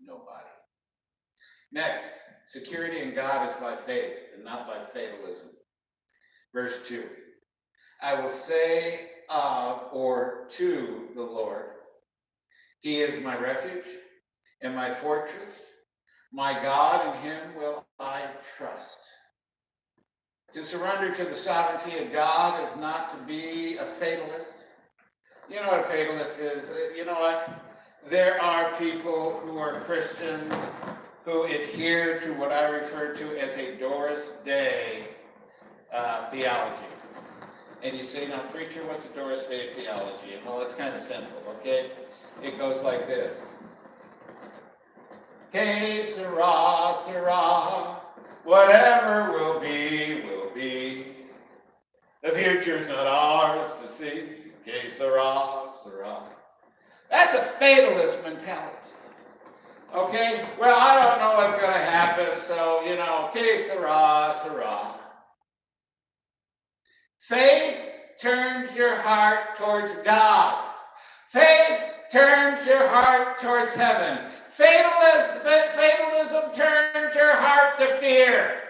Nobody. Next, security in God is by faith and not by fatalism. Verse 2. I will say of or to the Lord, He is my refuge and my fortress. My God, in Him will I trust. To surrender to the sovereignty of God is not to be a fatalist. You know what a fatalist is? You know what? There are people who are Christians who adhere to what I refer to as a Doris Day theology. And you say, now, preacher, what's a Doris Day theology? And well, it's kind of simple, okay? It goes like this. Que sera, sera. Whatever will be, will be. The future's not ours to see. Que sera, sera. That's a fatalist mentality. Okay? Well, I don't know what's going to happen, so, que sera, sera. Faith turns your heart towards God. Faith turns your heart towards heaven. Fatalism turns your heart to fear.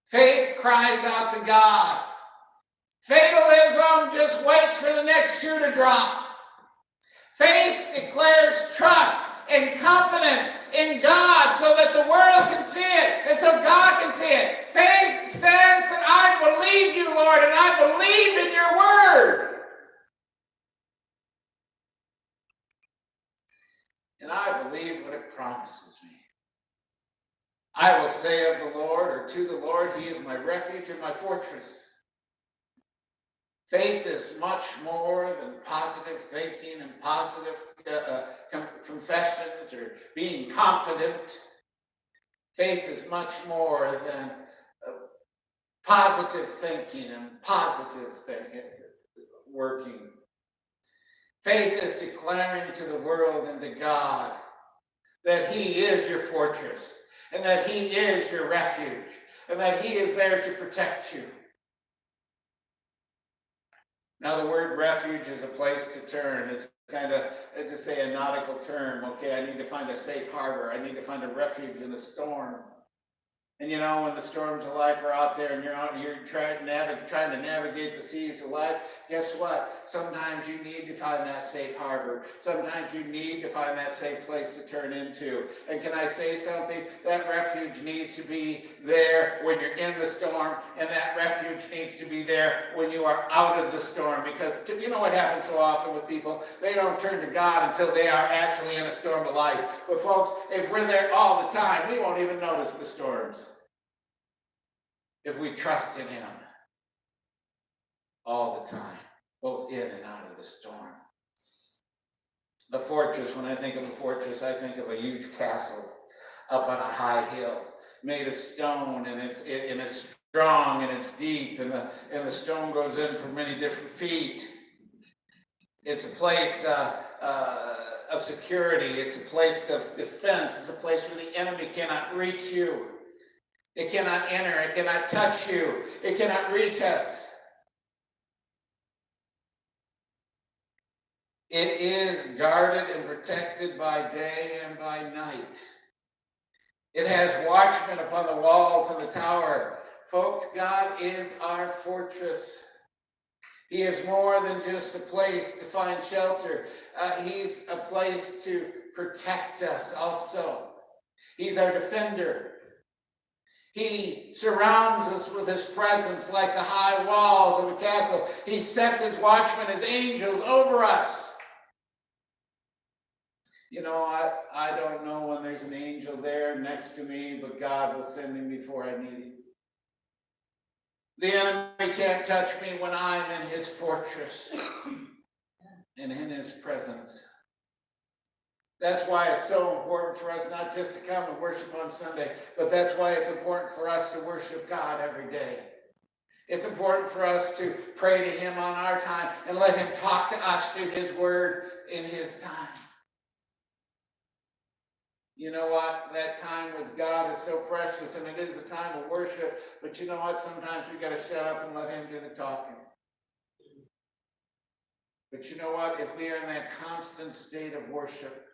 Faith cries out to God. Fatalism just waits for the next shoe to drop. Faith declares trust and confidence in God so that the world can see it and so God can see it. Faith says that I believe you, Lord, and I believe in your word. And I believe what it promises me. I will say of the Lord, or to the Lord, He is my refuge and my fortress. Faith is much more than positive thinking and positive confessions or being confident. Faith is much more than positive thinking and positive working. Faith is declaring to the world and to God that He is your fortress and that He is your refuge and that He is there to protect you. Now, the word refuge is a place to turn. It's kind of, to say, a nautical term. Okay, I need to find a safe harbor. I need to find a refuge in the storm. And when the storms of life are out there and you're trying to navigate the seas of life, guess what? Sometimes you need to find that safe harbor. Sometimes you need to find that safe place to turn into. And can I say something? That refuge needs to be there when you're in the storm, and that refuge needs to be there when you are out of the storm. Because you know what happens so often with people? They don't turn to God until they are actually in a storm of life. But folks, if we're there all the time, we won't even notice the storms. If we trust in Him all the time, both in and out of the storm. A fortress, when I think of a fortress, I think of a huge castle up on a high hill, made of stone, and it's strong and it's deep, and the stone goes in for many different feet. It's a place of security. It's a place of defense. It's a place where the enemy cannot reach you. It cannot enter. It cannot touch you. It cannot reach us. It is guarded and protected by day and by night. It has watchmen upon the walls of the tower. Folks, God is our fortress. He is more than just a place to find shelter. He's a place to protect us also. He's our defender. He surrounds us with His presence like the high walls of a castle. He sets His watchmen, His angels, over us. I don't know when there's an angel there next to me, but God will send him before I need him. The enemy can't touch me when I'm in His fortress and in His presence. That's why it's so important for us not just to come and worship on Sunday, but that's why it's important for us to worship God every day. It's important for us to pray to Him on our time and let Him talk to us through His word in His time. You know what? That time with God is so precious, and it is a time of worship, but you know what? Sometimes we got to shut up and let Him do the talking. But you know what? If we are in that constant state of worship,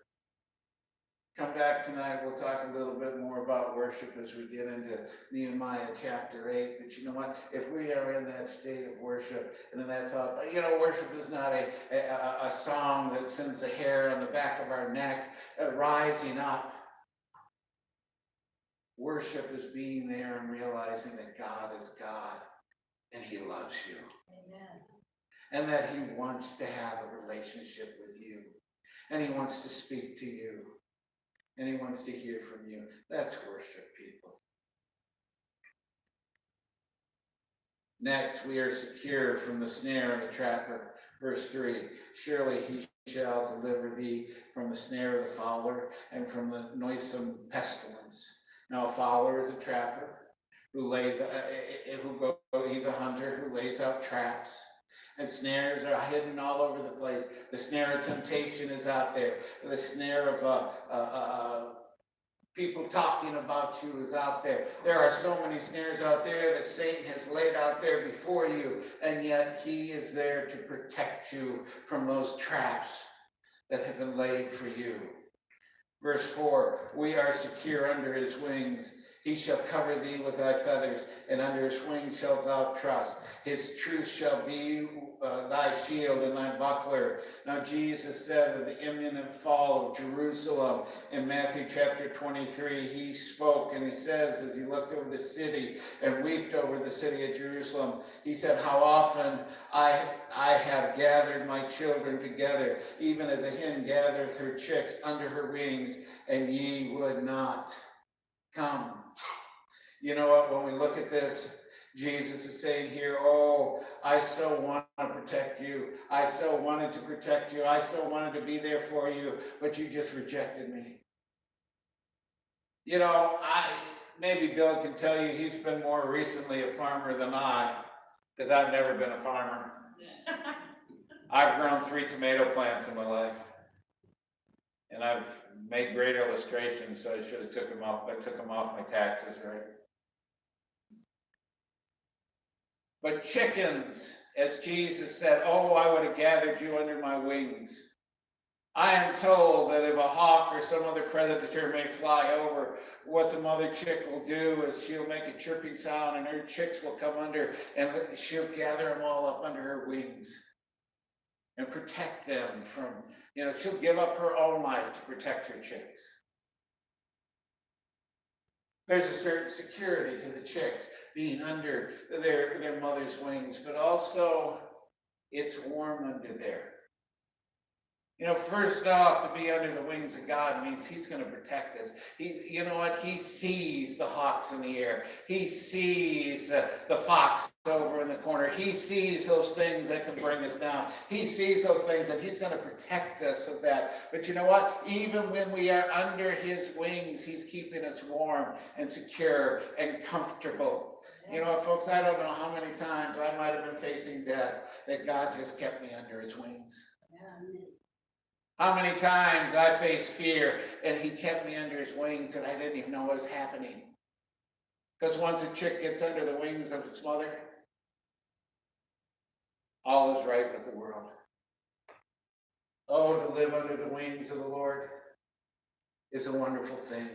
come back tonight, we'll talk a little bit more about worship as we get into Nehemiah chapter 8. But you know what? If we are in that state of worship and in that thought, worship is not a song that sends the hair on the back of our neck rising up. Worship is being there and realizing that God is God and he loves you. Amen. And that he wants to have a relationship with you. And he wants to speak to you. And he wants to hear from you. That's worship, people. Next, we are secure from the snare of the trapper. Verse 3, surely he shall deliver thee from the snare of the fowler and from the noisome pestilence. Now, a fowler is a trapper he's a hunter who lays out traps. And snares are hidden all over the place. The snare of temptation is out there. The snare of people talking about you is out there. There are so many snares out there that Satan has laid out there before you, and yet he is there to protect you from those traps that have been laid for you. Verse 4, we are secure under his wings. He shall cover thee with thy feathers, and under his wings shalt thou trust. His truth shall be thy shield and thy buckler. Now Jesus said of the imminent fall of Jerusalem in Matthew chapter 23, he spoke and he says, as he looked over the city and wept over the city of Jerusalem, he said, how often I have gathered my children together, even as a hen gathereth her chicks under her wings, and ye would not come. You know what? When we look at this, Jesus is saying here, oh, I so want to protect you. I so wanted to protect you. I so wanted to be there for you, but you just rejected me. Maybe Bill can tell you he's been more recently a farmer than I, because I've never been a farmer. I've grown 3 tomato plants in my life. And I've made great illustrations, so I should have took them off. I took them off my taxes, right? But chickens, as Jesus said, oh, I would have gathered you under my wings. I am told that if a hawk or some other predator may fly over, what the mother chick will do is she'll make a chirping sound and her chicks will come under and she'll gather them all up under her wings and protect them from, she'll give up her own life to protect her chicks. There's a certain security to the chicks being under their mother's wings, but also it's warm under there. First off, to be under the wings of God means he's going to protect us. He sees the hawks in the air. He sees the fox over in the corner. He sees those things that can bring us down. He sees those things, and he's going to protect us with that. But you know what? Even when we are under his wings, he's keeping us warm and secure and comfortable. Folks, I don't know how many times I might have been facing death that God just kept me under his wings. Yeah. How many times I faced fear and he kept me under his wings and I didn't even know what was happening. Because once a chick gets under the wings of its mother, all is right with the world. Oh, to live under the wings of the Lord is a wonderful thing.